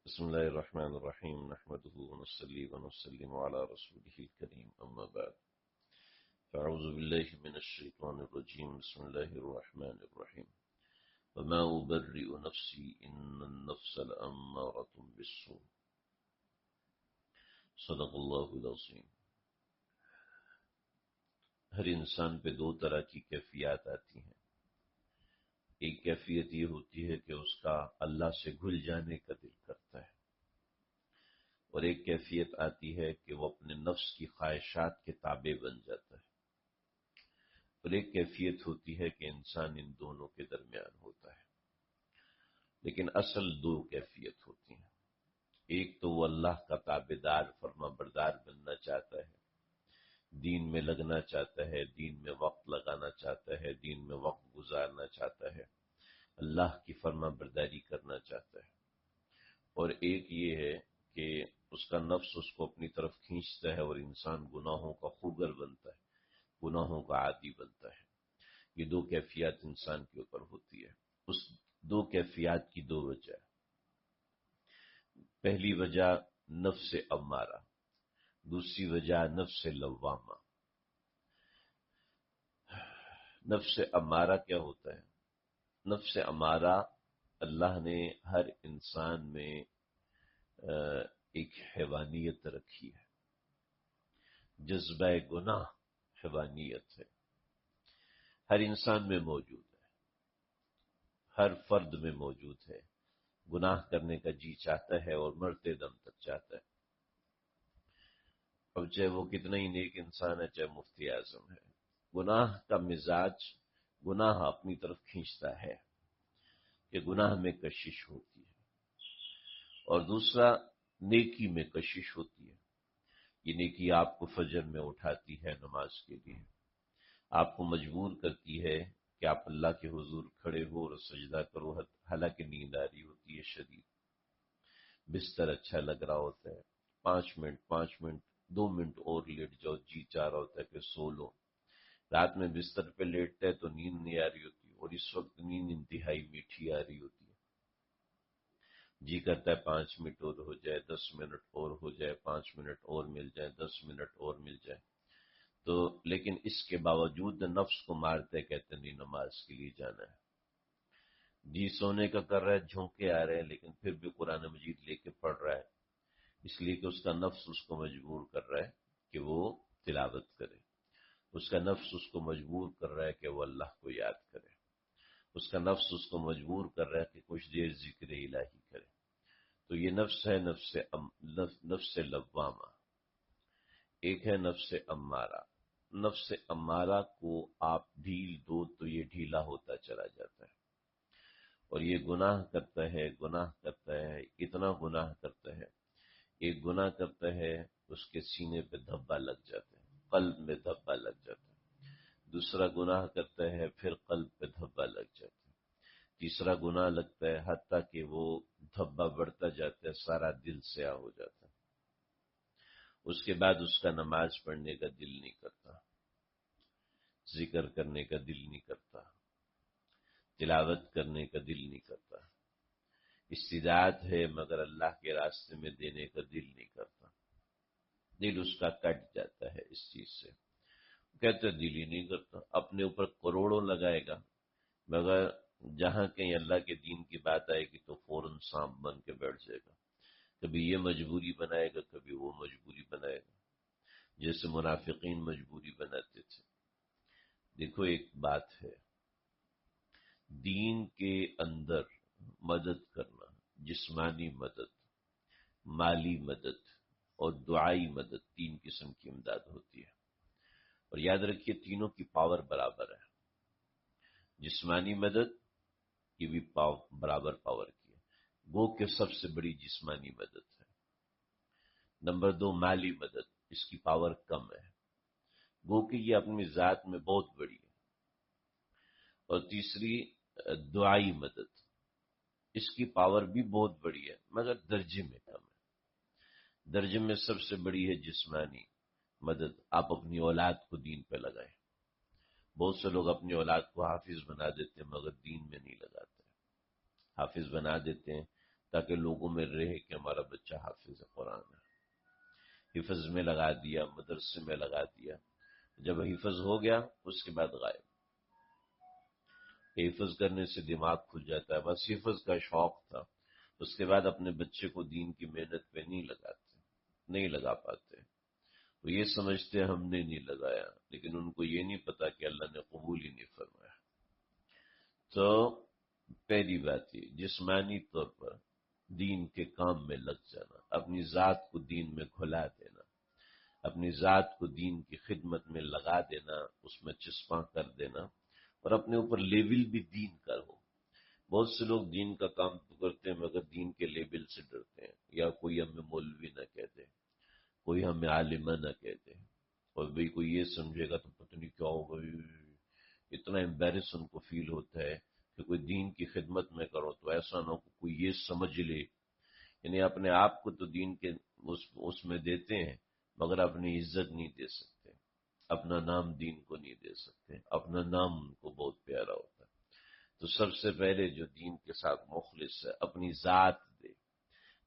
بسم الله الرحمن الرحيم نحمده ونصلي ونسلم على رسوله الكريم أما بعد فأعوذ بالله من الشيطان الرجيم بسم الله الرحمن الرحيم وما أبرئ نفسي إن النفس لأمارة بالسوء صدق الله العظيم. ہر انسان پہ دو طرح کی کیفیات آتی ہیں. ایک کیفیت یہ ہوتی ہے کہ اس کا اللہ سے گھل جانے کا دل کرتا ہے، اور ایک کیفیت آتی ہے کہ وہ اپنے نفس کی خواہشات کے تابع بن جاتا ہے، اور ایک کیفیت ہوتی ہے کہ انسان ان دونوں کے درمیان ہوتا ہے. لیکن اصل دو کیفیت ہوتی ہیں. ایک تو وہ اللہ کا تابع دار فرما بردار بننا چاہتا ہے، دین میں لگنا چاہتا ہے، دین میں وقت لگانا چاہتا ہے، دین میں وقت گزارنا چاہتا ہے، اللہ کی فرما برداری کرنا چاہتا ہے. اور ایک یہ ہے کہ اس کا نفس اس کو اپنی طرف کھینچتا ہے اور انسان گناہوں کا خوگر بنتا ہے، گناہوں کا عادی بنتا ہے. یہ دو کیفیات انسان کے اوپر ہوتی ہے. اس دو کیفیات کی دو وجہ. پہلی وجہ نفس امارہ، دوسری وجہ نفس لوامہ. نفس امارہ کیا ہوتا ہے؟ نفس امارہ اللہ نے ہر انسان میں ایک حیوانیت رکھی ہے. جذبہ گناہ حیوانیت ہے، ہر انسان میں موجود ہے، ہر فرد میں موجود ہے. گناہ کرنے کا جی چاہتا ہے اور مرتے دم تک چاہتا ہے. اب چاہے وہ کتنا ہی نیک انسان ہے، چاہے مفتی اعظم ہے، گناہ کا مزاج گناہ اپنی طرف کھینچتا ہے کہ گناہ میں کشش ہوتی ہے. اور دوسرا نیکی میں کشش ہوتی ہے. یہ نیکی آپ کو فجر میں اٹھاتی ہے نماز کے لیے، آپ کو مجبور کرتی ہے کہ آپ اللہ کے حضور کھڑے ہو اور سجدہ کرو، حالانکہ نیند آ رہی ہوتی ہے شدید، بستر اچھا لگ رہا ہوتا ہے، 5 منٹ 2 منٹ اور لیٹ جاؤ، جی چاہ رہا ہوتا ہے کہ سو لو. رات میں بستر پہ لیٹتا ہے تو نیند نہیں آ رہی ہوتی، اور اس وقت نیند انتہائی میٹھی آ رہی ہوتی ہے. جی کرتا ہے 5 منٹ اور ہو جائے، 10 منٹ اور ہو جائے، 5 منٹ اور مل جائے، 10 منٹ اور مل جائے. تو لیکن اس کے باوجود نفس کو مارتے کہتے نہیں نماز کے لیے جانا ہے. جی سونے کا کر رہا ہے، جھونکے آ رہے ہیں، لیکن پھر بھی قرآن مجید لے کے پڑھ رہا ہے، اس لیے کہ اس کا نفس اس کو مجبور کر رہا ہے کہ وہ تلاوت کرے. اس کا نفس اس کو مجبور کر رہا ہے کہ وہ اللہ کو یاد کرے. اس کا نفس اس کو مجبور کر رہا ہے کہ کچھ دیر ذکر الہی کرے. تو یہ نفس ہے نفس لوامہ. ایک ہے نفس امارہ. نفس امارہ کو آپ ڈھیل دو تو یہ ڈھیلا ہوتا چلا جاتا ہے، اور یہ گناہ کرتا ہے، گناہ کرتا ہے، اتنا گناہ کرتا ہے. ایک گناہ کرتا ہے، اس کے سینے پہ دھبا لگ جاتا ہے، قلب میں دھبا لگ جاتا ہے. دوسرا گناہ کرتا ہے، پھر قلب پہ دھبا لگ جاتا ہے. تیسرا گناہ لگتا ہے، حتیٰ کہ وہ دھبا بڑھتا جاتا ہے، سارا دل سیاہ ہو جاتا ہے. اس کے بعد اس کا نماز پڑھنے کا دل نہیں کرتا، ذکر کرنے کا دل نہیں کرتا، تلاوت کرنے کا دل نہیں کرتا. استطاعت ہے مگر اللہ کے راستے میں دینے کا دل نہیں کرتا. دل اس کا کٹ جاتا ہے اس چیز سے. کہتے دل ہی نہیں کرتا. اپنے اوپر کروڑوں لگائے گا، مگر جہاں کہیں اللہ کے دین کی بات آئے گی تو فوراً سانپ بن کے بیٹھ جائے گا. کبھی یہ مجبوری بنائے گا، کبھی وہ مجبوری بنائے گا، جیسے منافقین مجبوری بناتے تھے. دیکھو ایک بات ہے، دین کے اندر مدد کرنا، جسمانی مدد، مالی مدد اور دعائی مدد، 3 قسم کی امداد ہوتی ہے. اور یاد رکھیے تینوں کی پاور برابر ہے. جسمانی مدد کی بھی برابر پاور کی ہے، گو کہ سب سے بڑی جسمانی مدد ہے. نمبر 2 مالی مدد، اس کی پاور کم ہے، گو کہ یہ اپنی ذات میں بہت بڑی ہے. اور تیسری دعائی مدد، اس کی پاور بھی بہت بڑی ہے مگر درجے میں کم ہے. درجے میں سب سے بڑی ہے جسمانی مدد. آپ اپنی اولاد کو دین پہ لگائیں. بہت سے لوگ اپنی اولاد کو حافظ بنا دیتے ہیں مگر دین میں نہیں لگاتے. حافظ بنا دیتے ہیں تاکہ لوگوں میں رہے کہ ہمارا بچہ حافظ قرآن ہے۔ حفظ میں لگا دیا، مدرسے میں لگا دیا، جب حفظ ہو گیا اس کے بعد غائب۔ حفظ کرنے سے دماغ کھل جاتا ہے، بس حفظ کا شوق تھا، اس کے بعد اپنے بچے کو دین کی محنت پہ نہیں لگا پاتے۔ وہ یہ سمجھتے ہم نے نہیں لگایا، لیکن ان کو یہ نہیں پتا کہ اللہ نے قبول ہی نہیں فرمایا۔ تو پہلی بات یہ جسمانی طور پر دین کے کام میں لگ جانا، اپنی ذات کو دین میں کھلا دینا، اپنی ذات کو دین کی خدمت میں لگا دینا، اس میں چسپاں کر دینا، اور اپنے اوپر لیبل بھی دین کا ہو۔ بہت سے لوگ دین کا کام تو کرتے ہیں مگر دین کے لیبل سے ڈرتے ہیں، یا کوئی ہمیں مولوی نہ کہتے، کوئی ہمیں عالمہ نہ کہتے، اور بھئی کوئی یہ سمجھے گا تو پتہ نہیں کیا ہوگا، اتنا امبیرس ان کو فیل ہوتا ہے کہ کوئی دین کی خدمت میں کرو تو ایسا نہ ہو کہ کوئی یہ سمجھ لے، یعنی اپنے آپ کو تو دین کے اس میں دیتے ہیں مگر اپنی عزت نہیں دے سکتے، اپنا نام دین کو نہیں دے سکتے، اپنا نام ان کو بہت پیارا ہوتا ہے۔ تو سب سے پہلے جو دین کے ساتھ مخلص ہے اپنی ذات دے،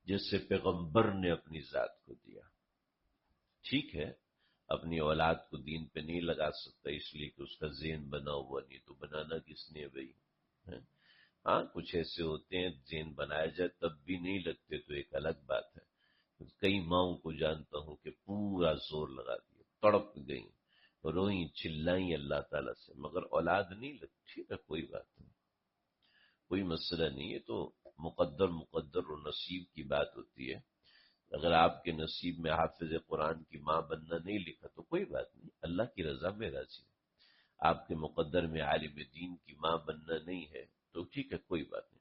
جس سے پیغمبر نے اپنی ذات کو دیا۔ ٹھیک ہے اپنی اولاد کو دین پہ نہیں لگا سکتا اس لیے کہ اس کا ذہن بنا ہوا نہیں، تو بنانا کس نے بھائی؟ ہاں کچھ ایسے ہوتے ہیں ذہن بنایا جائے تب بھی نہیں لگتے تو ایک الگ بات ہے۔ کئی ماؤں کو جانتا ہوں کہ پورا زور لگا دیا، تڑپ گئیں، روئیں چلائیں اللہ تعالیٰ سے، مگر اولاد نہیں لگتی۔ ٹھیک ہے کوئی بات نہیں، کوئی مسئلہ نہیں ہے، تو مقدر اور نصیب کی بات ہوتی ہے۔ اگر آپ کے نصیب میں حافظ قرآن کی ماں بننا نہیں لکھا تو کوئی بات نہیں، اللہ کی رضا میں راضی ہے۔ آپ کے مقدر میں عالم دین کی ماں بننا نہیں ہے تو ٹھیک ہے کوئی بات نہیں۔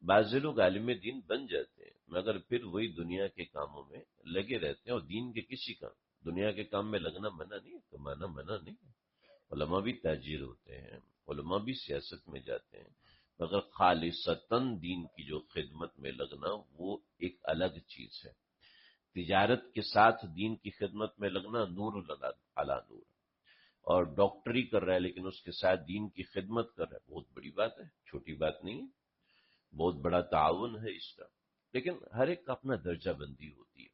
بعض لوگ عالم دین بن جاتے ہیں مگر پھر وہی دنیا کے کاموں میں لگے رہتے ہیں، اور دین کے کسی کام، دنیا کے کام میں لگنا منع نہیں ہے، کمانا منع نہیں ہے۔ علماء بھی تاجر ہوتے ہیں، علماء بھی سیاست میں جاتے ہیں، مگر خالصتاً دین کی جو خدمت میں لگنا وہ ایک الگ چیز ہے۔ تجارت کے ساتھ دین کی خدمت میں لگنا نور علی نور، اور ڈاکٹری کر رہا ہے لیکن اس کے ساتھ دین کی خدمت کر رہا ہے، بہت بڑی بات ہے، چھوٹی بات نہیں ہے، بہت بڑا تعاون ہے اس کا، لیکن ہر ایک کا اپنا درجہ بندی ہوتی ہے۔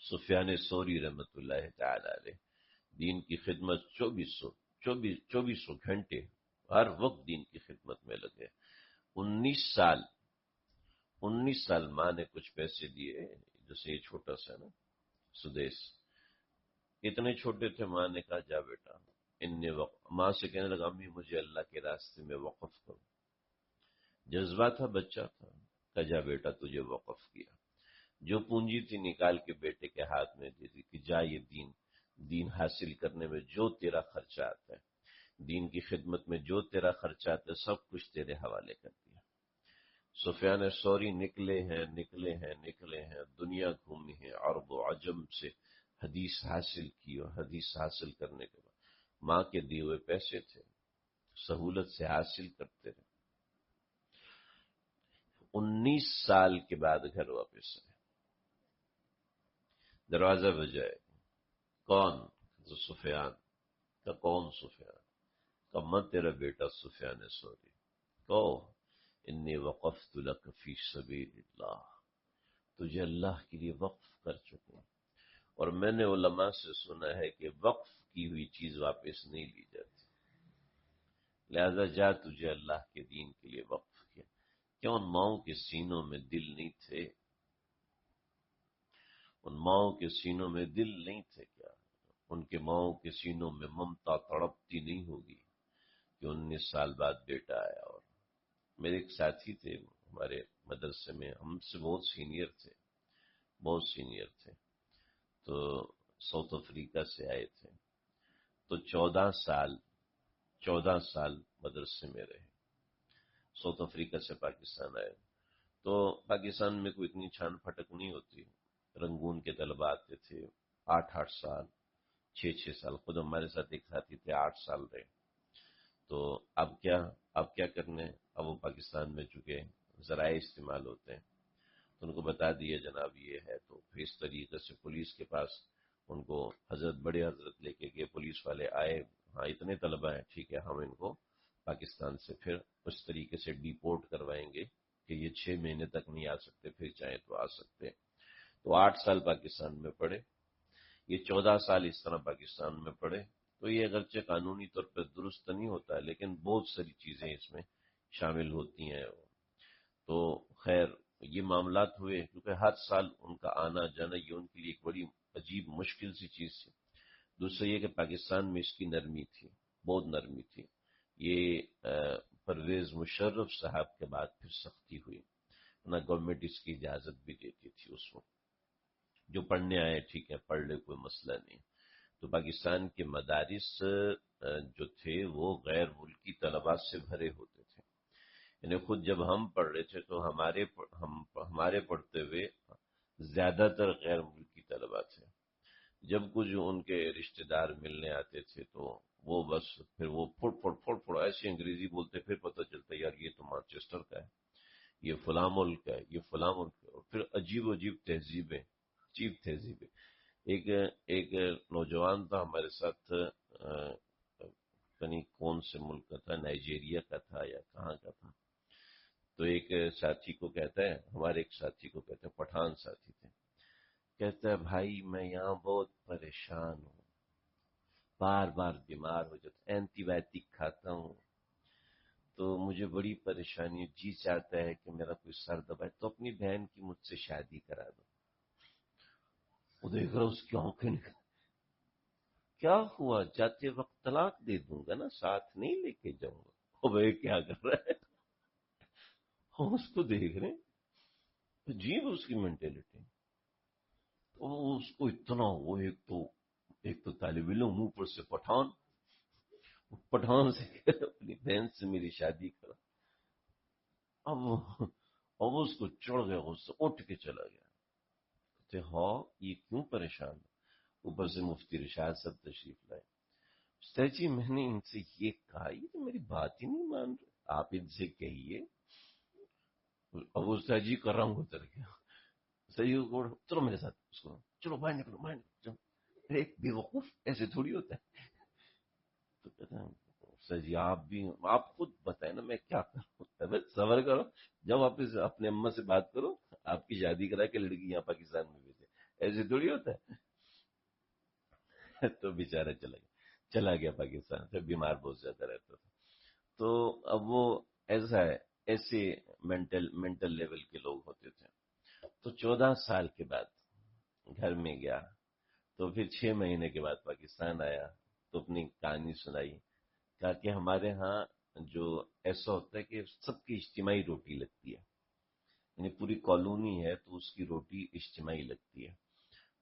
سفیان ثوری رحمۃ اللہ تعالی علیہ دین کی خدمت چوبیسوں گھنٹے ہر وقت دین کی خدمت میں لگے۔ 19 سال ماں نے کچھ پیسے دیے، جیسے یہ چھوٹا سا نا سدیش، اتنے چھوٹے تھے، ماں نے کہا جا بیٹا ماں سے کہنے لگا امی مجھے اللہ کے راستے میں وقف کرو، جذبہ تھا، بچہ تھا، کہا جا بیٹا تجھے وقف کیا، جو پونجی تھی نکال کے بیٹے کے ہاتھ میں دے دی کہ جا یہ دین حاصل کرنے میں جو تیرا خرچہ آتا ہے، دین کی خدمت میں جو تیرا خرچہ آتا ہے سب کچھ تیرے حوالے کر دیا۔ سفیان ثوری نکلے ہیں، دنیا گھومی ہیں، عرب و عجم سے حدیث حاصل کی، اور حدیث حاصل کرنے کے بعد ماں کے دیے ہوئے پیسے تھے، سہولت سے حاصل کرتے رہے۔ 19 سال کے بعد گھر واپس آئے، دروازہ بجائے، کون؟ سفیان کا، کون سفیان کا؟ میں تیرا بیٹا سفیان ثوری، کہو انی وقفت لک فی سبیل اللہ، تجھے اللہ کے لیے وقف کر چکا، اور میں نے علماء سے سنا ہے کہ وقف کی ہوئی چیز واپس نہیں لی جاتی، لہذا جا تجھے اللہ کے دین کے لیے وقف کیا۔ کیا ان ماؤں کے سینوں میں دل نہیں تھے؟ ان ماؤں کے سینوں میں دل نہیں تھے کیا؟ ان کے ماؤں کے سینوں میں ممتا تڑپتی نہیں ہوگی کہ 19 سال بعد بیٹا آیا؟ اور میرے ایک ساتھی تھے ہمارے مدرسے میں، ہم سے بہت سینئر تھے، تو ساؤتھ افریقہ سے آئے تھے، تو 14 سال مدرسے میں رہے، ساؤتھ افریقہ سے پاکستان آئے، تو پاکستان میں کوئی اتنی چھان پھٹک نہیں ہوتی، رنگون کے طلبہ آتے تھے، 8 سال 6 سال، خود ہمارے ساتھ ایک ساتھی تھے 8 سال رہے، تو اب کیا کرنے، اب وہ پاکستان میں چکے، ذرائع استعمال ہوتے ہیں، تو ان کو بتا دیا جناب یہ ہے، تو پھر اس طریقے سے پولیس کے پاس ان کو بڑے حضرت لے کے گئے، پولیس والے آئے، ہاں اتنے طلبہ ہیں، ٹھیک ہے ہم ان کو پاکستان سے پھر اس طریقے سے ڈیپورٹ کروائیں گے کہ یہ 6 مہینے تک نہیں آ سکتے، پھر چاہیں تو آ سکتے. تو 8 سال پاکستان میں پڑھے، یہ 14 سال اس طرح پاکستان میں پڑھے. تو یہ اگرچہ قانونی طور پہ درست نہیں ہوتا ہے، لیکن بہت ساری چیزیں اس میں شامل ہوتی ہیں. تو خیر یہ معاملات ہوئے، کیونکہ ہر سال ان کا آنا جانا یہ ان کے لیے ایک بڑی عجیب مشکل سی چیز تھی. دوسرا یہ کہ پاکستان میں اس کی نرمی تھی، بہت نرمی تھی. یہ پرویز مشرف صاحب کے بعد پھر سختی ہوئی، نہ گورنمنٹ اس کی اجازت بھی دیتی تھی اس وقت. جو پڑھنے آئے ٹھیک ہے پڑھ لے، کوئی مسئلہ نہیں. تو پاکستان کے مدارس جو تھے وہ غیر ملکی طلباء سے بھرے ہوتے تھے. یعنی خود جب ہم پڑھ رہے تھے تو ہمارے پڑھتے ہوئے زیادہ تر غیر ملکی طلباء تھے. جب کچھ ان کے رشتہ دار ملنے آتے تھے تو وہ بس پھر وہ پھڑ ایسی انگریزی بولتے، پھر پتہ چلتا یار یہ تو مانچسٹر کا ہے، یہ فلاں ملک کا ہے، یہ فلاں ملک کا ہے. اور پھر عجیب عجیب تہذیبیں، عجیب تہذیبیں. ایک نوجوان تھا ہمارے ساتھ، پتہ کون سے ملک کا تھا، نائجیریا کا تھا یا کہاں کا تھا. تو ایک ساتھی کو کہتا ہے، ہمارے ایک ساتھی کو کہتا ہے، پٹھان ساتھی تھے، کہتا ہے بھائی میں یہاں بہت پریشان ہوں، بار بار بیمار ہو جاتا، اینٹی بایوٹک کھاتا ہوں تو مجھے بڑی پریشانی ہے، جی چاہتا ہے کہ میرا کوئی سر دبائے تو اپنی بہن کی مجھ سے شادی کرا دو. وہ دیکھ رہا اس کی آنکھیں نکل، کیا ہوا؟ جاتے وقت طلاق دے دوں گا نا، ساتھ نہیں لے کے جاؤں گا. او بھائی کیا کر رہا ہے؟ ہم اس کو دیکھ رہے ہیں، عجیب اس کی مینٹلٹی. تو اس کو اتنا، وہ ایک تو طالب علم، اوپر سے پٹھان سے اپنی بہن سے میری شادی کرا. اب اس کو چڑھ گیا غصہ، اٹھ کے چلا گیا. کہتے ہاں یہ کیوں پریشان ہے؟ اوپر سے مفتی رشاد صاحب تشریف لائے. استاد جی میں نے ان سے یہ کہا، یہ تو میری بات ہی نہیں مان رہے، آپ ان سے کہیے. اب استاد جی کا رنگ اتر گیا. صحیح کو چلو میرے ساتھ، اس کو چلو باہر نکلو باہر نکلو، چلو. ایک بے وقوف ایسے تھوڑی ہوتا ہے. تو کہتے ہیں سر جی آپ خود بتائیں نا میں کیا کروں. بس صبر کرو، جب واپس اپنے اماں سے بات کرو، آپ کی شادی کرا کے لڑکی یہاں پاکستان میں بھیجے. ایسے تھوڑی ہوتا ہے. تو بیچارہ چلا گیا پاکستان سے، بیمار بہت زیادہ رہتا تھا. تو اب وہ ایسا ہے، ایسے مینٹل لیول کے لوگ ہوتے تھے. تو 14 سال کے بعد گھر میں گیا، تو پھر 6 مہینے کے بعد پاکستان آیا تو اپنی کہانی سنائی. کہا کہ ہمارے ہاں جو ایسا ہوتا ہے کہ سب کی اجتماعی روٹی لگتی ہے، یعنی پوری کالونی ہے تو اس کی روٹی اجتماعی لگتی ہے.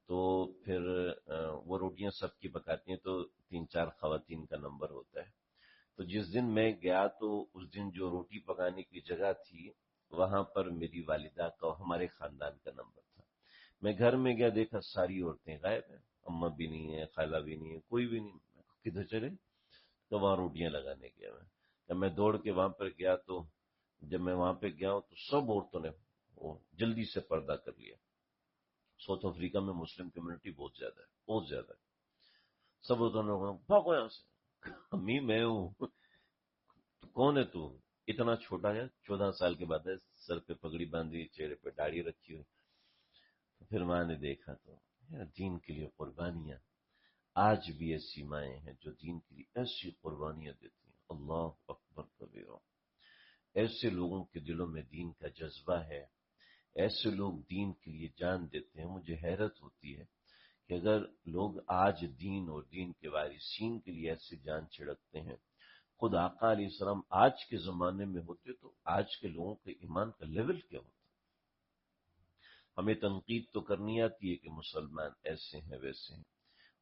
تو پھر وہ روٹیاں سب کی پکاتی ہیں، تو 3-4 خواتین کا نمبر ہوتا ہے. تو جس دن میں گیا تو اس دن جو روٹی پکانے کی جگہ تھی وہاں پر میری والدہ کا، ہمارے خاندان کا نمبر تھا. میں گھر میں گیا، دیکھا ساری عورتیں غائب ہیں، اماں بھی نہیں ہے، خالہ بھی نہیں ہے، کوئی بھی نہیں. کدھر چلے؟ تو وہاں روٹیاں لگانے گیا. جب میں دوڑ کے وہاں پر گیا تو جب میں وہاں پہ گیا ہوں تو سب عورتوں نے وہ جلدی سے پردہ کر لیا. ساؤتھ افریقہ میں مسلم کمیونٹی بہت زیادہ ہے، بہت زیادہ ہے. سب عورتوں نے بھاگو یہاں سے. امی میں ہوں. تو کون ہے تو؟ اتنا چھوٹا ہے، 14 سال کے بعد ہے، سر پہ پگڑی باندھی، چہرے پہ داڑھی رکھی ہوئی. تو پھر ماں نے دیکھا تو دین کے لیے قربانیاں. آج بھی ایسی مائیں ہیں جو دین کے لیے ایسی قربانیاں دیتی ہیں. اللہ اکبر کبیرہ. ایسے لوگوں کے دلوں میں دین کا جذبہ ہے، ایسے لوگ دین کے لیے جان دیتے ہیں. مجھے حیرت ہوتی ہے کہ اگر لوگ آج دین اور دین کے وارثین کے لیے ایسے جان چھڑکتے ہیں، خود آقا علیہ السلام آج کے زمانے میں ہوتے تو آج کے لوگوں کے ایمان کا لیول کیا ہوتا؟ ہمیں تنقید تو کرنی آتی ہے کہ مسلمان ایسے ہیں ویسے ہیں،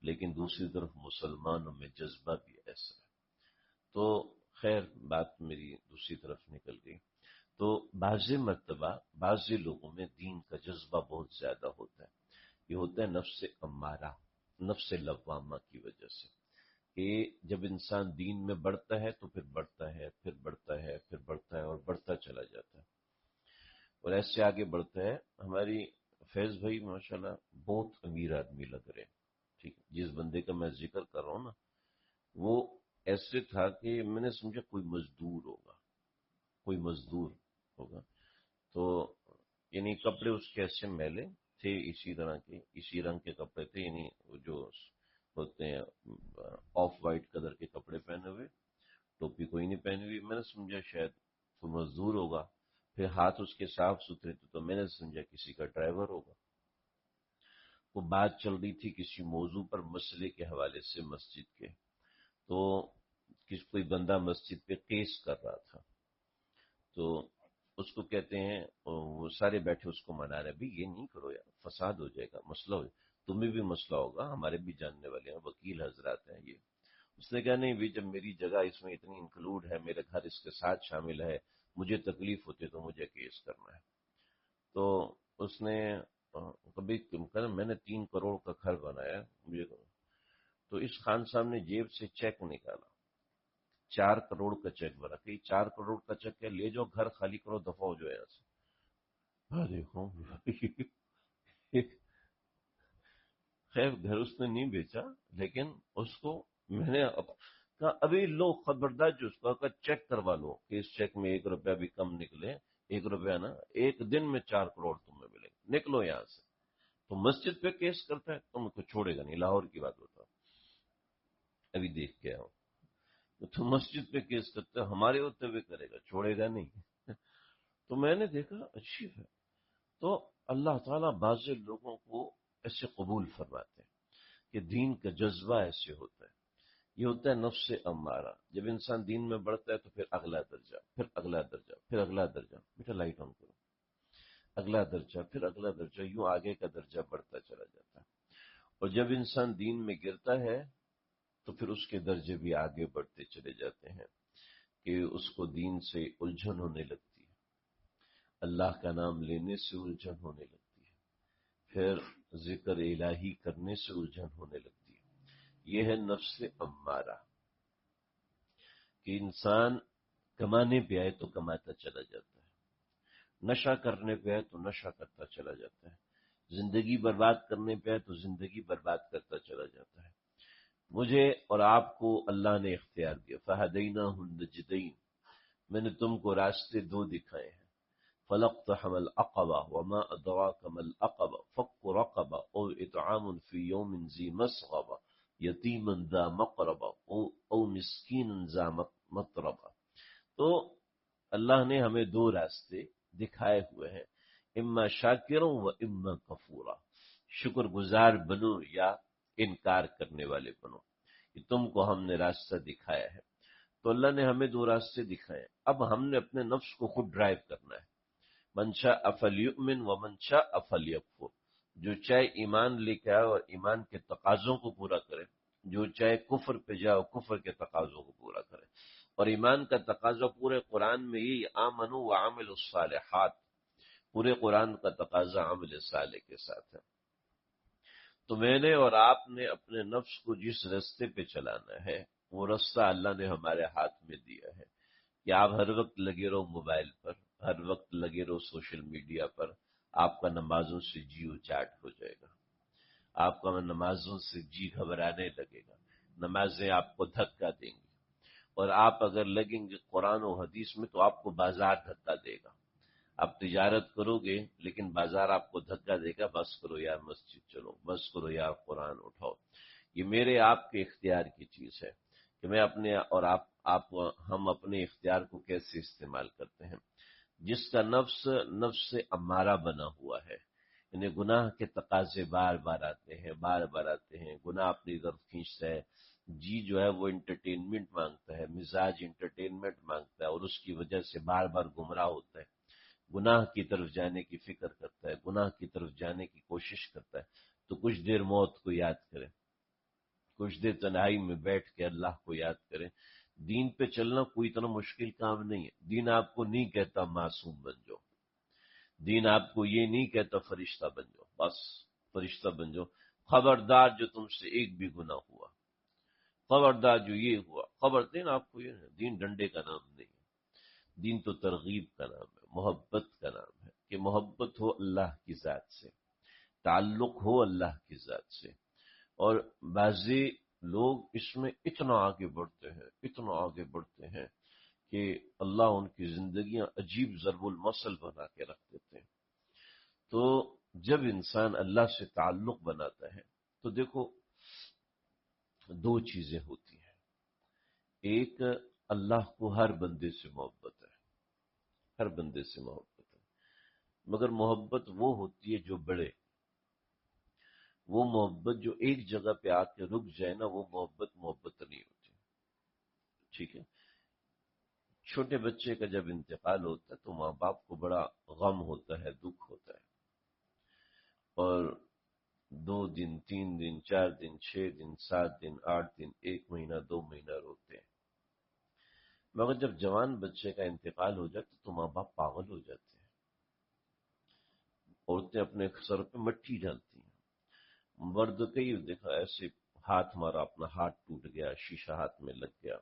لیکن دوسری طرف مسلمانوں میں جذبہ بھی ایسا ہے. تو خیر بات میری دوسری طرف نکل گئی. تو بعض مرتبہ بعض لوگوں میں دین کا جذبہ بہت زیادہ ہوتا ہے. یہ ہوتا ہے نفس امارہ، نفس لوامہ کی وجہ سے، کہ جب انسان دین میں بڑھتا ہے تو پھر بڑھتا ہے، پھر بڑھتا ہے، پھر بڑھتا ہے اور بڑھتا چلا جاتا ہے اور ایسے آگے بڑھتا ہے. ہماری فیض بھائی ماشاءاللہ بہت امیر آدمی لگ رہے ہیں. ٹھیک ہے، جس بندے کا میں ذکر کر رہا ہوں نا، وہ ایسے تھا کہ میں نے سمجھا کوئی مزدور ہوگا، کوئی مزدور ہوگا. تو یعنی کپڑے اس کے ایسے میلے تھے، اسی طرح کے، اسی رنگ کے کپڑے تھے، یعنی جو ہوتے ہیں آف وائٹ کلر کے کپڑے پہنے ہوئے، ٹوپی کوئی نہیں پہنی ہوئی۔ میں نے سمجھا شاید کوئی مزدور ہوگا، پھر ہاتھ اس کے صاف ستھرے تھے تو میں نے سمجھا کسی کا ڈرائیور ہوگا۔ وہ بات چل رہی تھی کسی موضوع پر، مسئلے کے حوالے سے مسجد کے، تو کوئی بندہ مسجد پہ کیس کر رہا تھا، تو اس کو کہتے ہیں، وہ سارے بیٹھے اس کو منا رہے، بھی یہ نہیں کرو یار، فساد ہو جائے گا، مسئلہ ہو جائے گا، تمہیں بھی مسئلہ ہوگا، ہمارے بھی جاننے والے ہیں، وکیل حضرات ہیں یہ۔ اس نے کہا نہیں بھی، جب میری جگہ اس میں اتنی انکلوڈ ہے، میرے گھر اس کے ساتھ شامل ہے، مجھے تکلیف ہوتی تو مجھے کیس کرنا ہے۔ تو اس نے کبھی کہا میں نے 3 کروڑ کا گھر بنایا مجھے، تو اس خان صاحب نے جیب سے چیک نکالا، 4 کروڑ کا چیک بنا کہ 4 کروڑ کا چیک ہے، لے جاؤ گھر خالی کرو، دفعہ ہو جائے یہاں سے۔ دیکھو خیر گھر اس نے نہیں بیچا، لیکن اس کو میں نے کہا ابھی لو خبردار، جو اس کو کہا چیک کروا لو کہ اس چیک میں 1 روپیہ بھی کم نکلے، 1 روپیہ نا، 1 دن میں 4 کروڑ تمہیں ملے گا، نکلو یہاں سے۔ تو مسجد پہ کیس کرتا ہے، تم کو چھوڑے گا نہیں، لاہور کی بات ہوتا، ابھی دیکھ کے آؤ، تو مسجد پہ کیس کرتا ہے، ہمارے ہوتے ہوئے کرے گا، چھوڑے گا نہیں۔ تو میں نے دیکھا اچھی ہے، تو اللہ تعالیٰ بعض لوگوں کو ایسے قبول فرماتے ہیں کہ دین کا جذبہ ایسے ہوتا ہے۔ یہ ہوتا ہے نفس امارہ، جب انسان دین میں بڑھتا ہے تو پھر اگلا درجہ، پھر اگلا درجہ، پھر اگلا درجہ، بیٹا لائٹ آن کرو، اگلا درجہ، پھر اگلا درجہ، یوں آگے کا درجہ بڑھتا چلا جاتا ہے۔ اور جب انسان دین میں گرتا ہے تو پھر اس کے درجے بھی آگے بڑھتے چلے جاتے ہیں، کہ اس کو دین سے الجھن ہونے لگتی ہے، اللہ کا نام لینے سے الجھن ہونے لگتی ہے، پھر ذکر الہی کرنے سے الجھن ہونے لگتی ہے۔ یہ ہے نفس امارہ، کہ انسان کمانے پہ آئے تو کماتا چلا جاتا ہے، نشہ کرنے پہ آئے تو نشہ کرتا چلا جاتا ہے، زندگی برباد کرنے پہ آئے تو زندگی برباد کرتا چلا جاتا ہے۔ مجھے اور آپ کو اللہ نے اختیار دیا، فہدیناہ النجدین، میں نے تم کو راستے 2 دکھائے ہیں، فلاقتحم العقبہ وما ادراک ما العقبہ فک رقبہ او اطعام فی یوم ذی مسغبہ یتیما ذا مقربہ او مسکینا ذا متربہ۔ تو اللہ نے ہمیں 2 راستے دکھائے ہوئے ہیں، اما شاکروں و اما کفورا، شکر گزار بنو یا انکار کرنے والے بنو، کہ تم کو ہم نے راستہ دکھایا ہے۔ تو اللہ نے ہمیں 2 راستے دکھائے، اب ہم نے اپنے نفس کو خود ڈرائیو کرنا ہے، من شاء فلیؤمن ومن شاء فلیکفر، جو چاہے ایمان لے کے آئے اور ایمان کے تقاضوں کو پورا کرے، جو چاہے کفر پہ جائے اور کفر کے تقاضوں کو پورا کرے۔ اور ایمان کا تقاضا پورے قرآن میں یہ آمنوا وعملوا الصالحات، پورے قرآن کا تقاضا عمل صالح کے ساتھ ہے۔ تو میں نے اور آپ نے اپنے نفس کو جس رستے پہ چلانا ہے، وہ رستہ اللہ نے ہمارے ہاتھ میں دیا ہے، کہ آپ ہر وقت لگے رہو موبائل پر، ہر وقت لگے رہو سوشل میڈیا پر، آپ کا نمازوں سے جی اچاٹ ہو جائے گا، آپ کا نمازوں سے جی گھبرانے لگے گا، نمازیں آپ کو دھکا دیں گی، اور آپ اگر لگیں گے قرآن و حدیث میں تو آپ کو بازار دھکا دے گا۔ آپ تجارت کرو گے لیکن بازار آپ کو دھکا دے گا، بس کرو یار مسجد چلو، بس کرو یار قرآن اٹھاؤ۔ یہ میرے آپ کے اختیار کی چیز ہے کہ میں اپنے اور آپ ہم اپنے اختیار کو کیسے استعمال کرتے ہیں۔ جس کا نفس امارہ بنا ہوا ہے، یعنی گناہ کے تقاضے بار بار آتے ہیں، بار بار آتے ہیں، گناہ اپنی طرف کھینچتا ہے، جی جو ہے وہ انٹرٹینمنٹ مانگتا ہے، مزاج انٹرٹینمنٹ مانگتا ہے، اور اس کی وجہ سے بار بار گمراہ ہوتا ہے، گناہ کی طرف جانے کی فکر کرتا ہے، گناہ کی طرف جانے کی کوشش کرتا ہے۔ تو کچھ دیر موت کو یاد کریں، کچھ دیر تنہائی میں بیٹھ کے اللہ کو یاد کریں۔ دین پہ چلنا کوئی اتنا مشکل کام نہیں ہے، دین آپ کو نہیں کہتا معصوم بن جاؤ، دین آپ کو یہ نہیں کہتا فرشتہ بن جاؤ، بس فرشتہ بن جاؤ، خبردار جو تم سے ایک بھی گناہ ہوا، خبردار جو یہ ہوا، خبر دین آپ کو یہ نہیں، دین ڈنڈے کا نام نہیں ہے، دین تو ترغیب کا نام ہے، محبت کا نام ہے، کہ محبت ہو اللہ کی ذات سے، تعلق ہو اللہ کی ذات سے۔ اور بعضی لوگ اس میں اتنا آگے بڑھتے ہیں، اتنا آگے بڑھتے ہیں کہ اللہ ان کی زندگیاں عجیب ضرب المثل بنا کے رکھ دیتے ہیں۔ تو جب انسان اللہ سے تعلق بناتا ہے تو دیکھو دو چیزیں ہوتی ہیں۔ ایک، اللہ کو ہر بندے سے محبت ہے، ہر بندے سے محبت ہے، مگر محبت وہ ہوتی ہے جو بڑھے۔ وہ محبت جو ایک جگہ پہ آ کے رک جائے نا، وہ محبت نہیں ہوتی، ٹھیک ہے۔ چھوٹے بچے کا جب انتقال ہوتا ہے تو ماں باپ کو بڑا غم ہوتا ہے، دکھ ہوتا ہے، اور 2 دن 3 دن 4 دن 6 دن 7 دن 8 دن 1 مہینہ 2 مہینہ روتے ہیں۔ مگر جب جوان بچے کا انتقال ہو جاتا تو ماں باپ پاگل ہو جاتے ہیں، عورتیں اپنے سر پہ مٹی ڈالتی ہیں، مرد کئی دیکھا ایسے ہاتھ مارا، اپنا ہاتھ ٹوٹ گیا، شیشہ ہاتھ میں لگ گیا،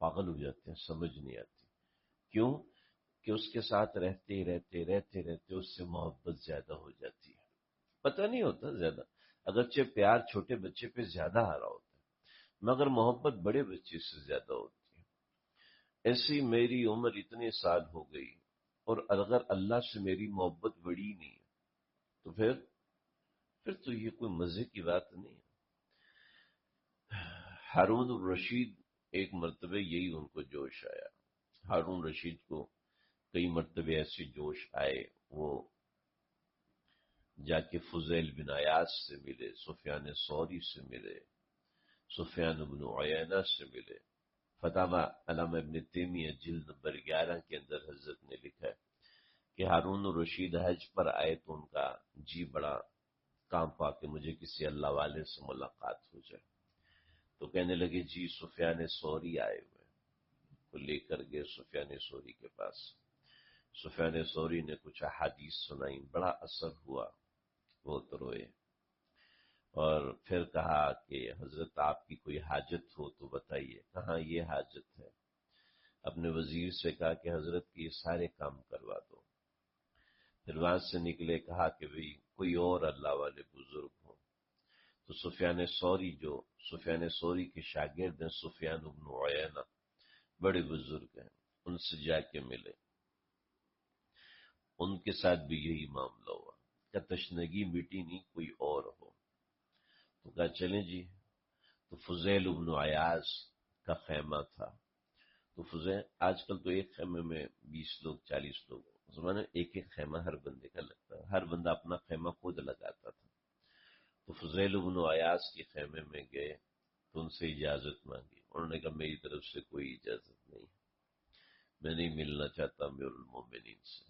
پاگل ہو جاتے ہیں، سمجھ نہیں آتی کیوں کہ اس کے ساتھ رہتے رہتے اس سے محبت زیادہ ہو جاتی ہے۔ پتہ نہیں ہوتا زیادہ، اگرچہ پیار چھوٹے بچے پہ زیادہ آ رہا ہوتا ہے مگر محبت بڑے بچے سے زیادہ ہوتی ہے۔ ایسی میری عمر اتنے سال ہو گئی اور اگر اللہ سے میری محبت بڑی نہیں ہے تو پھر تو یہ کوئی مزے کی بات نہیں ہے۔ ہارون الرشید ایک مرتبہ یہی ان کو جوش آیا، ہارون رشید کو کئی مرتبہ ایسے جوش آئے، وہ جا کے فضیل بن عیاض سے ملے، سفیان ثوری سے ملے، سفیان بن عیینہ سے ملے۔ فتاوی علامہ ابن تیمیہ جلد نمبر 11 کے اندر حضرت نے لکھا ہے کہ ہارون الرشید حج پر آئے تو ان کا جی بڑا کانپ پا کہ مجھے کسی اللہ والے سے ملاقات ہو جائے، تو کہنے لگے جی سفیان ثوری آئے ہوئے، تو لے کر گئے سفیان ثوری کے پاس۔ سفیان ثوری نے کچھ احادیث سنائی، بڑا اثر ہوا، وہ تو روئے، اور پھر کہا کہ حضرت آپ کی کوئی حاجت ہو تو بتائیے۔ کہاں یہ حاجت ہے؟ اپنے وزیر سے کہا کہ حضرت کی یہ سارے کام کروا دو۔ پھر وہاں سے نکلے، کہا کہ بھئی کوئی اور اللہ والے بزرگ ہوں، تو سفیان ثوری کے شاگرد ہیں سفیان بن عیینہ، بڑے بزرگ ہیں، ان سے جا کے ملے، ان کے ساتھ بھی یہی معاملہ ہوا کہ تشنگی مٹی نہیں، کوئی اور ہو، تو کہا چلیں جی۔ تو فضیل بن عیاض کا خیمہ تھا، تو فضیل آج کل تو ایک خیمے میں 20 لوگ 40 لوگ، زمانے ایک ایک خیمہ ہر بندے کا لگتا ہے، ہر بندہ اپنا خیمہ خود لگاتا تھا۔ تو فضیل بن عیاض کے خیمے میں گئے تو ان سے اجازت مانگی، انہوں نے کہا میری طرف سے کوئی اجازت نہیں، میں نہیں ملنا چاہتا امیر المومنین سے۔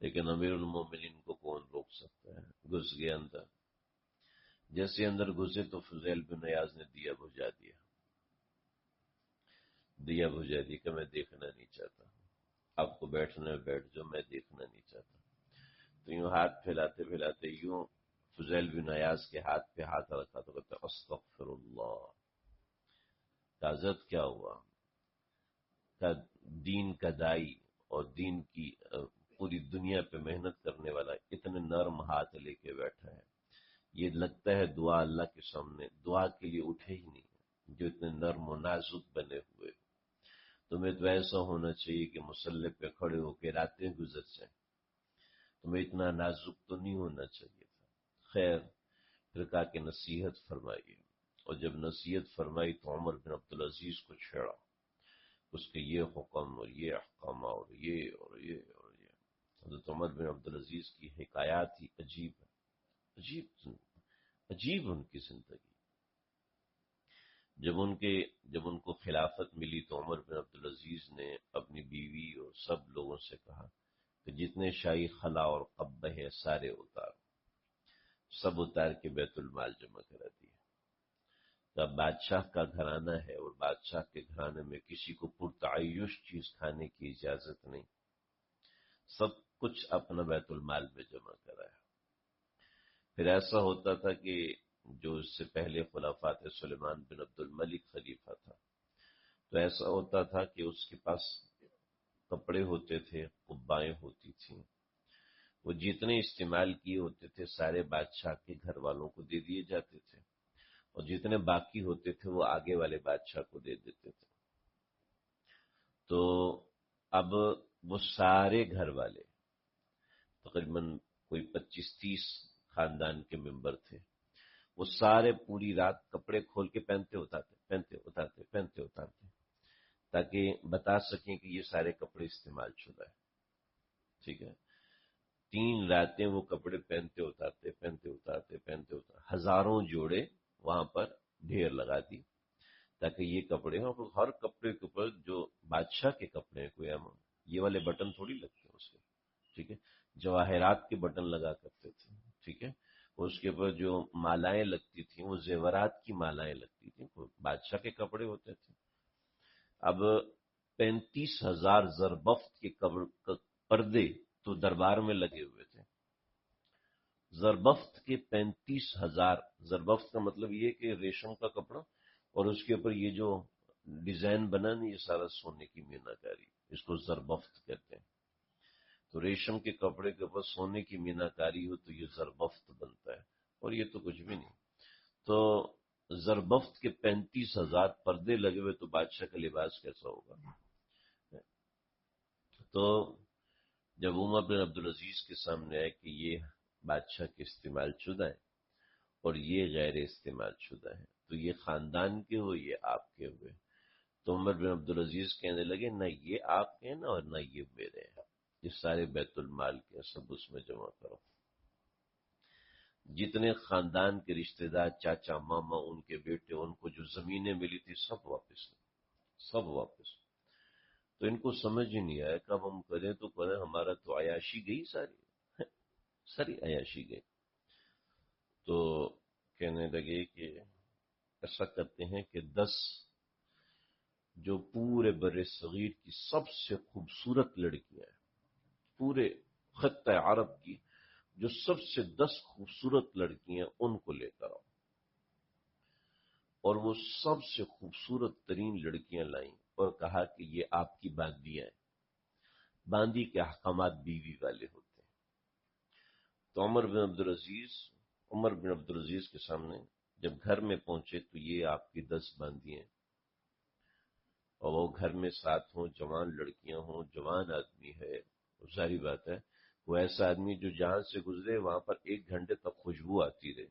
لیکن امیر المومنین کو کون روک سکتا ہے؟ گھس گئے اندر، جیسے اندر گھسے تو فضیل بن عیاض نے دیا بجھا دیا کہ میں دیکھنا نہیں چاہتا، آپ کو بیٹھنا ہے بیٹھ جاؤ، میں دیکھنا نہیں چاہتا۔ تو یوں ہاتھ پھیلاتے پھیلاتے یوں فضیل بن عیاض کے ہاتھ پہ ہاتھ رکھا تو کہتا استغفر اللہ۔ حضرت کیا ہوا؟ کا دین کا دائی اور دین کی پوری دنیا پہ محنت کرنے والا اتنے نرم ہاتھ لے کے بیٹھا ہے، یہ لگتا ہے دعا اللہ کے سامنے دعا کے لیے اٹھے ہی نہیں، جو اتنے نرم و نازک بنے ہوئے۔ تمہیں تو ایسا ہونا چاہیے کہ مصلی پہ کھڑے ہو کے راتیں گزر جائیں، تمہیں اتنا نازک تو نہیں ہونا چاہیے تھا۔ خیر، پھر کہا کہ نصیحت فرمائیے، اور جب نصیحت فرمائی تو عمر بن عبدالعزیز کو چھیڑا، اس کے یہ حکم اور یہ احکام اور یہ اور یہ اور یہ۔ حضرت عمر بن عبدالعزیز کی حکایات ہی عجیب ہے، عجیب ان کی زندگی۔ جب ان کو خلافت ملی تو عمر بن عبدالعزیز نے اپنی بیوی اور سب لوگوں سے کہا کہ جتنے شاہی خلا اور قبہ ہے سارے سب اتار کے بیت المال جمع کرا دیا۔ اب بادشاہ کا گھرانہ ہے اور بادشاہ کے گھرانے میں کسی کو پرتعیش چیز کھانے کی اجازت نہیں، سب کچھ اپنا بیت المال میں جمع کرایا۔ پھر ایسا ہوتا تھا کہ جو اس سے پہلے خلافات سلیمان بن عبد الملک خلیفہ تھا، تو ایسا ہوتا تھا کہ اس کے پاس کپڑے ہوتے تھے، قبائیں ہوتی تھیں، وہ جتنے استعمال کیے ہوتے تھے سارے بادشاہ کے گھر والوں کو دے دیے جاتے تھے، اور جتنے باقی ہوتے تھے وہ آگے والے بادشاہ کو دے دیتے تھے۔ تو اب وہ سارے گھر والے تقریباً کوئی 25-30 خاندان کے ممبر تھے، وہ سارے پوری رات کپڑے کھول کے پہنتے اتارتے تاکہ بتا سکیں کہ یہ سارے کپڑے استعمال شدہ ہے. ٹھیک ہے، 3 راتیں وہ کپڑے پہنتے اتارتے ہزاروں جوڑے وہاں پر ڈھیر لگا دی تاکہ یہ کپڑے ہوں. ہر کپڑے کے اوپر جو بادشاہ کے کپڑے ہیں، کوئی یہ والے بٹن تھوڑی لگتے ہیں اس کے، ٹھیک ہے، جواہرات کے بٹن لگا کرتے تھے. ٹھیک ہے، اس کے اوپر جو مالائیں لگتی تھیں وہ زیورات کی مالائیں لگتی تھیں، بادشاہ کے کپڑے ہوتے تھے. اب 35,000 زربفت کے پردے تو دربار میں لگے ہوئے تھے. زربفت کے 35,000، زربفت کا مطلب یہ کہ ریشم کا کپڑا اور اس کے اوپر یہ جو ڈیزائن بنا نہیں، یہ سارا سونے کی مینا کاری، اس کو زربفت کہتے ہیں. تو ریشم کے کپڑے کے اوپر سونے کی مینا کاری ہو تو یہ زربفت بنتا ہے، اور یہ تو کچھ بھی نہیں. تو زربفت کے 35,000 پردے لگے ہوئے، تو بادشاہ کا لباس کیسا ہوگا؟ تو جب عمر بن عبدالعزیز کے سامنے آئے کہ یہ بادشاہ کے استعمال شدہ ہے اور یہ غیر استعمال شدہ ہے، تو یہ خاندان کے ہو، یہ آپ کے ہوئے. تو عمر بن عبدالعزیز کہنے لگے نہ یہ آپ کے ہیں نا، اور نہ یہ میرے ہیں، یہ سارے بیت المال کے سب اس میں جمع کرو. جتنے خاندان کے رشتہ دار، چاچا، ماما، ان کے بیٹے، ان کو جو زمینیں ملی تھی سب واپس. تو ان کو سمجھ ہی نہیں آیا کہ اب ہم کریں تو کریں، ہمارا تو عیاشی گئی ساری عیاشی گئی. تو کہنے لگے کہ ایسا کرتے ہیں کہ 10 جو پورے بر صغیر کی سب سے خوبصورت لڑکیاں ہیں، پورے خطہ عرب کی جو سب سے 10 خوبصورت لڑکیاں، ان کو لے کر آؤ. اور وہ سب سے خوبصورت ترین لڑکیاں لائیں اور کہا کہ یہ آپ کی باندیاں ہیں. باندی کے احکامات بیوی والے ہوتے ہیں. تو عمر بن عبدالعزیز کے سامنے جب گھر میں پہنچے تو یہ آپ کی 10 باندیاں ہیں، اور وہ گھر میں ساتھ ہوں، جوان لڑکیاں ہوں، جوان آدمی ہے. ظاہری بات ہے وہ ایسا آدمی جو جہاں سے گزرے وہاں پر 1 گھنٹے تک خوشبو آتی رہے،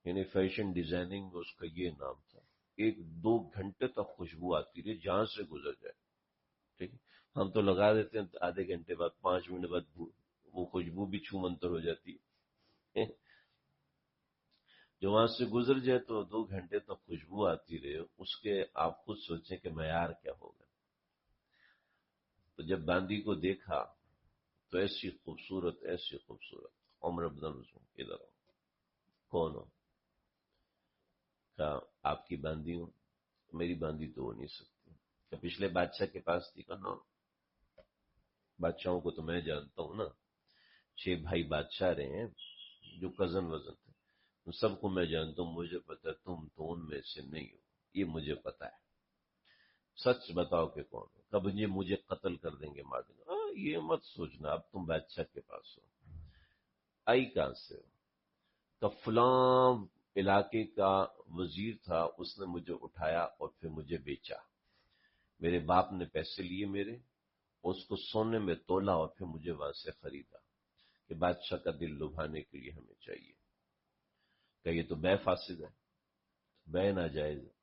یعنی فیشن ڈیزائننگ اس کا یہ نام تھا. 1-2 گھنٹے تک خوشبو آتی رہی جہاں سے گزر جائے. ٹھیک ہے، ہم تو لگا دیتے ہیں آدھے گھنٹے بعد، 5 منٹ بعد وہ خوشبو بھی چھو منتر ہو جاتی ہے. جو وہاں سے گزر جائے تو 2 گھنٹے تک خوشبو آتی رہے، اس کے آپ خود سوچیں کہ معیار کیا ہوگا. تو جب باندی کو دیکھا تو ایسی خوبصورت عمر بن عبدالعزیز ادھر ہو، کون ہو؟ کہا آپ کی باندی ہوں. میری باندی تو ہو نہیں سکتی. کہ پچھلے بادشاہ کے پاس تھی. کہا بادشاہوں کو تو میں جانتا ہوں نا، 6 بھائی بادشاہ رہے ہیں جو کزن وزن تھے، ان سب کو میں جانتا ہوں. مجھے پتا ہے تم تو ان میں سے نہیں ہو، یہ مجھے پتا ہے. سچ بتاؤ کہ کون ہو. کب یہ مجھے قتل کر دیں گے، مار دیں گے. یہ مت سوچنا، اب تم بادشاہ کے پاس ہو. آئی کہاں سے ہو؟ کہ فلاں علاقے کا وزیر تھا، اس نے مجھے اٹھایا اور پھر مجھے بیچا. میرے باپ نے پیسے لیے میرے، اس کو سونے میں تولا اور پھر مجھے وہاں سے خریدا کہ بادشاہ کا دل لبھانے کے لیے ہمیں چاہیے. کہ یہ تو بے فاسد ہے، بے ناجائز ہے.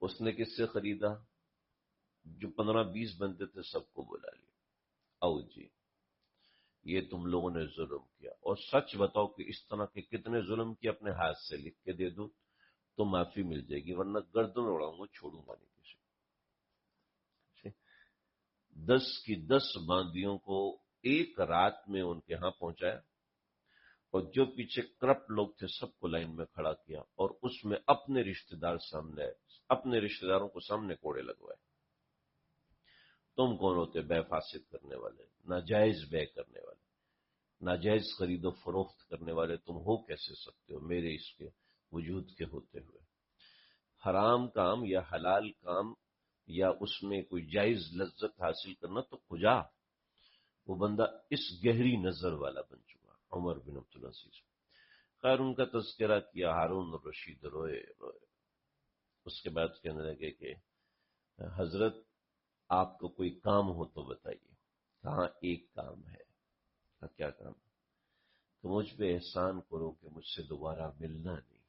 اس نے کس سے خریدا؟ جو 15-20 بندے تھے سب کو بلا لیا. او جی، یہ تم لوگوں نے ظلم کیا، اور سچ بتاؤ کہ اس طرح کے کتنے ظلم کیے، اپنے ہاتھ سے لکھ کے دے دو تو معافی مل جائے گی، ورنہ گردن اڑاؤں گا، چھوڑوں گا نہیں کسی. 10 کی 10 باندیوں کو ایک رات میں ان کے ہاں پہنچایا، اور جو پیچھے کرپٹ لوگ تھے سب کو لائن میں کھڑا کیا، اور اس میں اپنے رشتہ دار سامنے آئے، اپنے رشتہ داروں کو سامنے کوڑے لگوائے. تم کون ہوتے بے فاسد کرنے والے، ناجائز بے کرنے والے، ناجائز خرید و فروخت کرنے والے؟ تم ہو کیسے سکتے ہو میرے اس کے وجود کے ہوتے ہوئے؟ حرام کام یا حلال کام یا اس میں کوئی جائز لذت حاصل کرنا تو کجا. وہ بندہ اس گہری نظر والا بن چکا، عمر بن عبدالعزیز. خیر ان کا تذکرہ کیا، ہارون الرشید روئے. اس کے بعد کہنے لگے کہ حضرت آپ کا کوئی کام ہو تو بتائیے. کہاں ایک کام ہے. کیا کام؟ تو مجھ پہ احسان کرو کہ مجھ سے دوبارہ ملنا نہیں.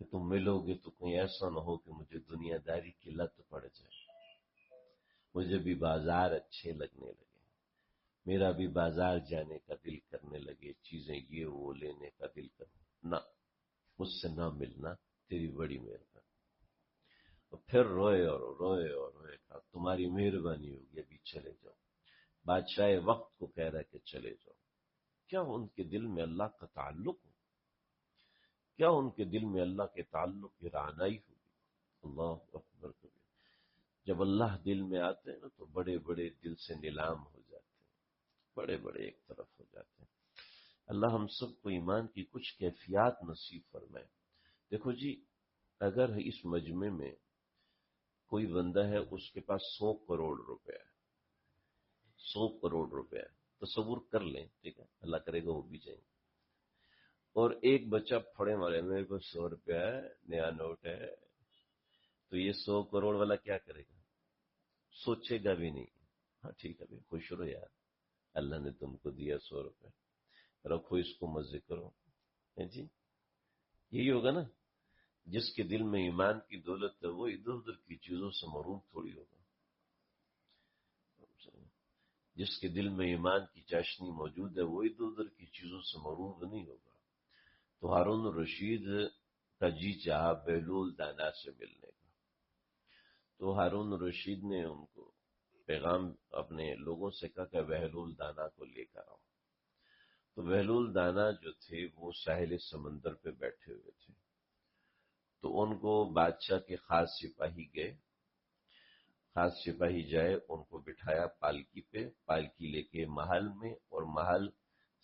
کہ تم ملو گے تو کہیں ایسا نہ ہو کہ مجھے دنیا داری کی لت پڑ جائے، مجھے بھی بازار اچھے لگنے لگے، میرا بھی بازار جانے کا دل کرنے لگے، چیزیں یہ وہ لینے کا دل کرنے. نہ، مجھ سے نہ ملنا، تیری بڑی مہربانی. پھر روئے اور روئے اور روئے. کہا تمہاری مہربانی ہوگی، ابھی چلے جاؤ. بادشاہ وقت کو کہہ رہا کہ چلے جاؤ. کیا ان کے دل میں اللہ کا تعلق ہو؟ کیا ان کے دل میں اللہ کے تعلق کی رعنائی ہوگی؟ اللہ اکبر کبیر. جب اللہ دل میں آتے ہیں نا تو بڑے بڑے دل سے نیلام ہو جاتے ہیں، بڑے بڑے ایک طرف ہو جاتے ہیں. اللہ ہم سب کو ایمان کی کچھ کیفیات نصیب فرمائے. دیکھو جی، اگر اس مجمع میں کوئی بندہ ہے، اس کے پاس 100 کروڑ روپے ہے، 100 کروڑ روپے ہے، تصور کر لیں، ٹھیک ہے، اللہ کرے گا وہ بھی جائیں گے. اور ایک بچہ پھڑے مارے، میرے کو 100 روپیہ ہے، نیا نوٹ ہے. تو یہ 100 کروڑ والا کیا کرے گا؟ سوچے گا بھی نہیں. ہاں ٹھیک ہے بھائی، خوش رہو یار، اللہ نے تم کو دیا 100 روپے، رکھو اس کو، مزے کرو. جی یہی ہوگا نا. جس کے دل میں ایمان کی دولت ہے وہ ادھر ادھر کی چیزوں سے محروم تھوڑی ہوگا. جس کے دل میں ایمان کی چاشنی موجود ہے وہ ادھر ادھر کی چیزوں سے محروم نہیں ہوگا. تو ہارون الرشید کا جی چاہا بہلول دانا سے ملنے کا. تو ہارون الرشید نے ان کو پیغام اپنے لوگوں سے کہا کہ بہلول دانا کو لے کر آؤ. تو بہلول دانا جو تھے وہ ساحل سمندر پہ بیٹھے ہوئے تھے. تو ان کو بادشاہ کے خاص سپاہی گئے، خاص سپاہی جائے، ان کو بٹھایا پالکی پہ، پالکی لے کے محل میں، اور محل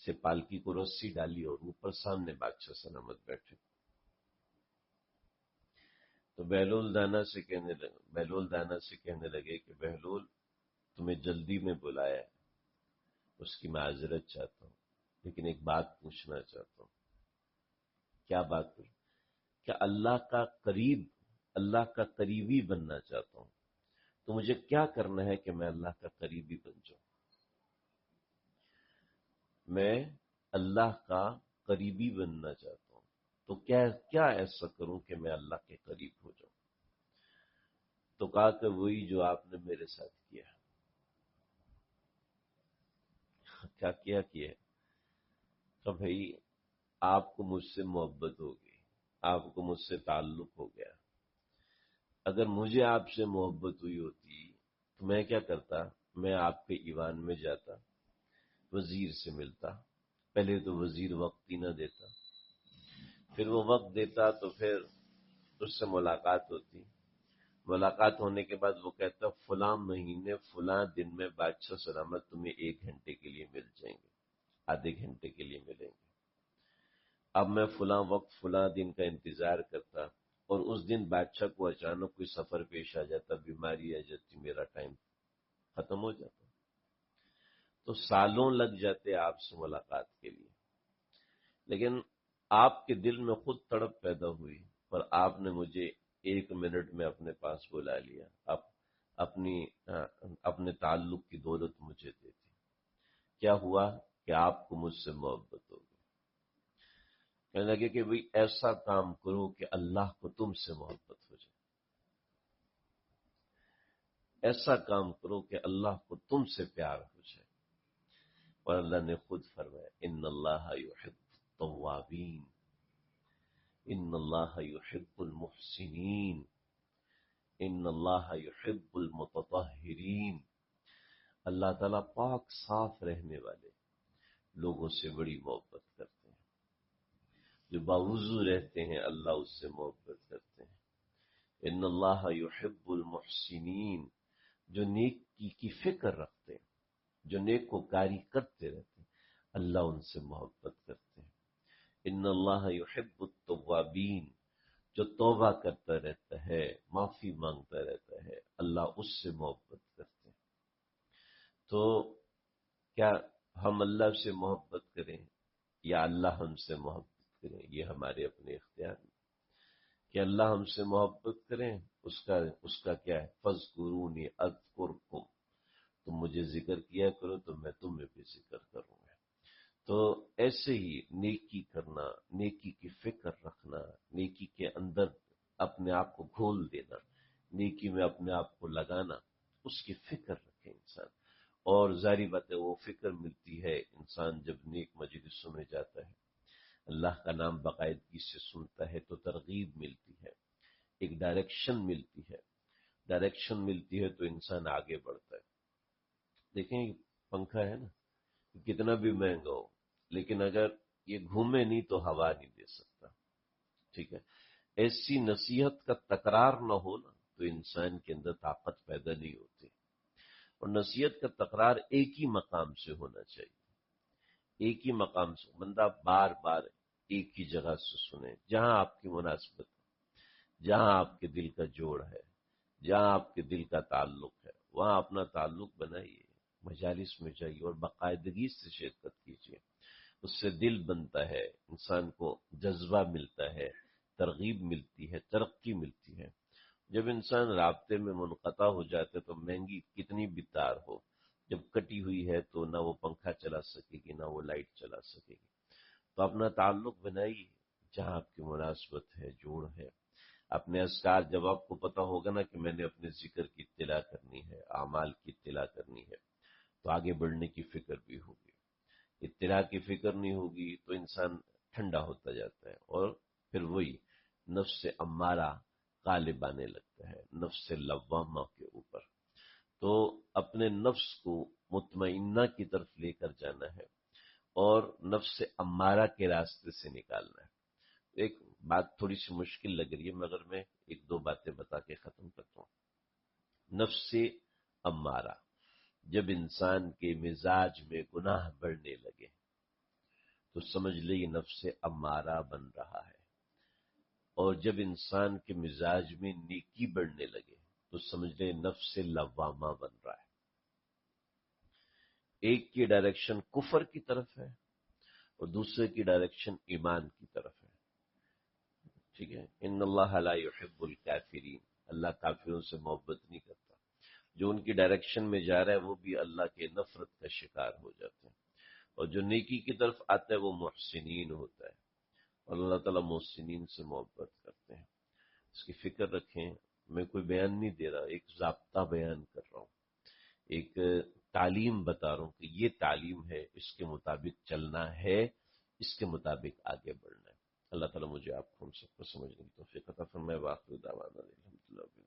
سے پالکی کو رسی ڈالی اور اوپر سامنے بادشاہ سلامت بیٹھے. تو بہلول دانا سے کہنے لگے کہ بہلول، تمہیں جلدی میں بلایا ہے، اس کی معذرت چاہتا ہوں، لیکن ایک بات پوچھنا چاہتا ہوں. کیا بات پوچھ؟ کہ اللہ کا قریبی بننا چاہتا ہوں. تو مجھے کیا کرنا ہے کہ میں اللہ کا قریبی بن جاؤں؟ میں اللہ کا قریبی بننا چاہتا ہوں، تو کیا ایسا کروں کہ میں اللہ کے قریب ہو جاؤں؟ تو کہا کہ وہی جو آپ نے میرے ساتھ کیا. کیا کیا؟ کہ بھائی آپ کو مجھ سے محبت ہو گئی، آپ کو مجھ سے تعلق ہو گیا. اگر مجھے آپ سے محبت ہوئی ہوتی تو میں کیا کرتا؟ میں آپ کے ایوان میں جاتا، وزیر سے ملتا. پہلے تو وزیر وقت ہی نہ دیتا، پھر وہ وقت دیتا تو پھر اس سے ملاقات ہوتی. ملاقات ہونے کے بعد وہ کہتا فلاں مہینے فلاں دن میں بادشاہ سلامت تمہیں 1 گھنٹے کے لیے مل جائیں گے، آدھے گھنٹے کے لیے ملیں گے. اب میں فلاں وقت فلاں دن کا انتظار کرتا، اور اس دن بادشاہ کو اچانک کوئی سفر پیش آ جاتا، بیماری آ جاتی، میرا ٹائم ختم ہو جاتا. تو سالوں لگ جاتے آپ سے ملاقات کے لیے. لیکن آپ کے دل میں خود تڑپ پیدا ہوئی، پر آپ نے مجھے 1 منٹ میں اپنے پاس بلا لیا. اپنے تعلق کی دولت مجھے دے دی. کیا ہوا کہ آپ کو مجھ سے محبت ہو گئی. کہنے لگے کہ بھئی ایسا کام کرو کہ اللہ کو تم سے محبت ہو جائے. ایسا کام کرو کہ اللہ کو تم سے پیار ہو جائے. اور اللہ نے خود فرمایا ان اللہ یحب التوابین، ان اللہ یحب المحسنین، ان اللہ یحب المتطہرین. اللہ تعالیٰ پاک صاف رہنے والے لوگوں سے بڑی محبت کرتے ہیں. جو باوضو رہتے ہیں اللہ اس سے محبت کرتے ہیں. ان اللہ یحب المحسنین، جو نیکی کی فکر رکھتے ہیں، جو نیک و کاری کرتے رہتے ہیں، اللہ ان سے محبت کرتے ہیں. ان اللہ یحب التوابین، جو توبہ کرتا رہتا ہے، معافی مانگتا رہتا ہے، اللہ اس سے محبت کرتے ہیں. تو کیا ہم اللہ سے محبت کریں یا اللہ ہم سے محبت کریں، یہ ہمارے اپنے اختیار میں. کہ اللہ ہم سے محبت کریں، اس کا کیا ہے؟ فَاذْكُرُونِي أَذْكُرْكُمْ، تم مجھے ذکر کیا کرو تو میں تمہیں بھی ذکر کروں گا۔ تو ایسے ہی نیکی کرنا، نیکی کی فکر رکھنا، نیکی کے اندر اپنے آپ کو گھول دینا، نیکی میں اپنے آپ کو لگانا، اس کی فکر رکھے انسان۔ اور ظاہری بات ہے وہ فکر ملتی ہے انسان جب نیک مجلسوں میں جاتا ہے، اللہ کا نام باقاعدگی سے سنتا ہے تو ترغیب ملتی ہے، ایک ڈائریکشن ملتی ہے، ڈائریکشن ملتی ہے تو انسان آگے بڑھتا ہے۔ دیکھیں یہ پنکھا ہے نا، کتنا بھی مہنگا ہو لیکن اگر یہ گھومے نہیں تو ہوا نہیں دے سکتا، ٹھیک ہے؟ ایسی نصیحت کا تکرار نہ ہو نا تو انسان کے اندر طاقت پیدا نہیں ہوتی، اور نصیحت کا تکرار ایک ہی مقام سے ہونا چاہیے، ایک ہی مقام سے، بندہ بار بار ایک ہی جگہ سے سنے، جہاں آپ کی مناسبت ہے، جہاں آپ کے دل کا جوڑ ہے، جہاں آپ کے دل کا تعلق ہے، وہاں اپنا تعلق بنائیے، مجالس میں جائیے اور باقاعدگی سے شرکت کیجیے، اس سے دل بنتا ہے، انسان کو جذبہ ملتا ہے، ترغیب ملتی ہے، ترقی ملتی ہے۔ جب انسان رابطے میں منقطع ہو جاتا ہے تو مہنگی کتنی بھی تار ہو، جب کٹی ہوئی ہے تو نہ وہ پنکھا چلا سکے گی نہ وہ لائٹ چلا سکے گی۔ تو اپنا تعلق بنائیے جہاں آپ کی مناسبت ہے، جوڑ ہے۔ اپنے اذکار، جب آپ کو پتہ ہوگا نا کہ میں نے اپنے ذکر کی اطلاع کرنی ہے، اعمال کی اطلاع کرنی ہے، تو آگے بڑھنے کی فکر بھی ہوگی۔ اطلاع کی فکر نہیں ہوگی تو انسان ٹھنڈا ہوتا جاتا ہے، اور پھر وہی نفس امارہ غالب آنے لگتا ہے، نفس لوامہ کے اوپر۔ تو اپنے نفس کو مطمئنہ کی طرف لے کر جانا ہے اور نفس امارہ کے راستے سے نکالنا ہے۔ ایک بات تھوڑی سی مشکل لگ رہی ہے مگر میں ایک دو باتیں بتا کے ختم کرتا ہوں۔ نفس امارہ، جب انسان کے مزاج میں گناہ بڑھنے لگے تو سمجھ لے یہ نفس امارہ بن رہا ہے، اور جب انسان کے مزاج میں نیکی بڑھنے لگے تو سمجھ لے نفس لوامہ بن رہا ہے۔ ایک کی ڈائریکشن کفر کی طرف ہے اور دوسرے کی ڈائریکشن ایمان کی طرف ہے، ٹھیک ہے؟ ان اللہ لا يحب الکافرین، اللہ کافروں سے محبت نہیں کرتا۔ جو ان کی ڈائریکشن میں جا رہا ہے وہ بھی اللہ کے نفرت کا شکار ہو جاتے ہیں، اور جو نیکی کی طرف آتا ہے وہ محسنین ہوتا ہے، اور اللہ تعالیٰ محسنین سے محبت کرتے ہیں۔ اس کی فکر رکھیں، میں کوئی بیان نہیں دے رہا، ایک ضابطہ بیان کر رہا ہوں، ایک تعلیم بتا رہا ہوں کہ یہ تعلیم ہے، اس کے مطابق چلنا ہے، اس کے مطابق آگے بڑھنا ہے۔ اللہ تعالیٰ مجھے آپ کو ہم سب کو سمجھنے کی توفیق عطا فرمائے۔ وآخر دعوانا الحمدللہ۔